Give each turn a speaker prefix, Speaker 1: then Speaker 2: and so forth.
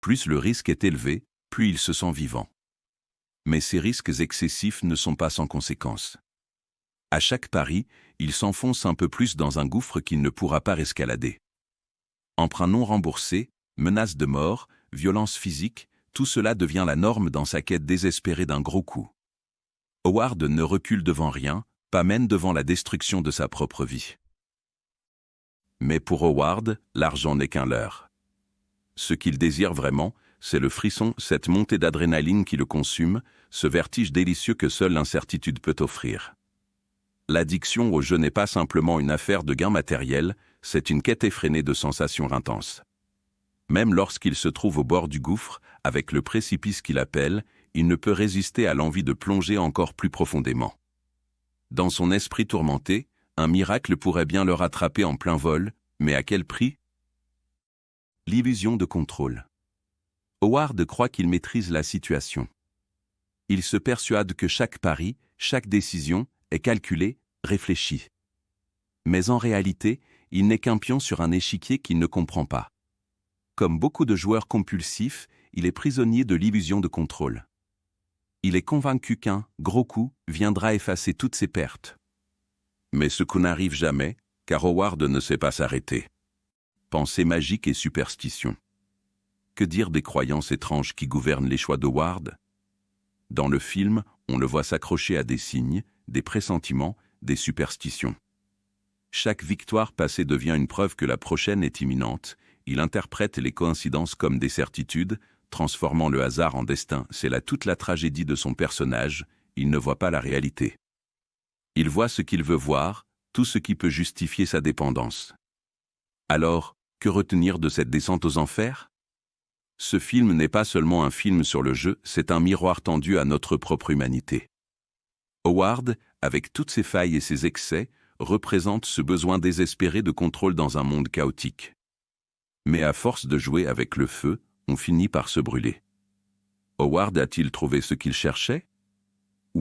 Speaker 1: Plus le risque est élevé, plus il se sent vivant. Mais ces risques excessifs ne sont pas sans conséquences. À chaque pari, il s'enfonce un peu plus dans un gouffre qu'il ne pourra pas escalader. Emprunt non remboursé, menaces de mort, violence physique, tout cela devient la norme dans sa quête désespérée d'un gros coup. Howard ne recule devant rien, pas même devant la destruction de sa propre vie. Mais pour Howard, l'argent n'est qu'un leurre. Ce qu'il désire vraiment, c'est le frisson, cette montée d'adrénaline qui le consume, ce vertige délicieux que seule l'incertitude peut offrir. L'addiction au jeu n'est pas simplement une affaire de gain matériel, c'est une quête effrénée de sensations intenses. Même lorsqu'il se trouve au bord du gouffre, avec le précipice qu'il appelle, il ne peut résister à l'envie de plonger encore plus profondément. Dans son esprit tourmenté, un miracle pourrait bien le rattraper en plein vol, mais à quel prix? L'illusion de contrôle. Howard croit qu'il maîtrise la situation. Il se persuade que chaque pari, chaque décision, est calculée, réfléchie. Mais en réalité, il n'est qu'un pion sur un échiquier qu'il ne comprend pas. Comme beaucoup de joueurs compulsifs, il est prisonnier de l'illusion de contrôle. Il est convaincu qu'un gros coup viendra effacer toutes ses pertes. Mais ce coup n'arrive jamais, car Howard ne sait pas s'arrêter. Pensée magique et superstition. Que dire des croyances étranges qui gouvernent les choix d'Howard? Dans le film, on le voit s'accrocher à des signes, des pressentiments, des superstitions. Chaque victoire passée devient une preuve que la prochaine est imminente. Il interprète les coïncidences comme des certitudes, transformant le hasard en destin. C'est là toute la tragédie de son personnage, il ne voit pas la réalité. Il voit ce qu'il veut voir, tout ce qui peut justifier sa dépendance. Alors, que retenir de cette descente aux enfers? Ce film n'est pas seulement un film sur le jeu, c'est un miroir tendu à notre propre humanité. Howard, avec toutes ses failles et ses excès, représente ce besoin désespéré de contrôle dans un monde chaotique. Mais à force de jouer avec le feu, on finit par se brûler. Howard a-t-il trouvé ce qu'il cherchait?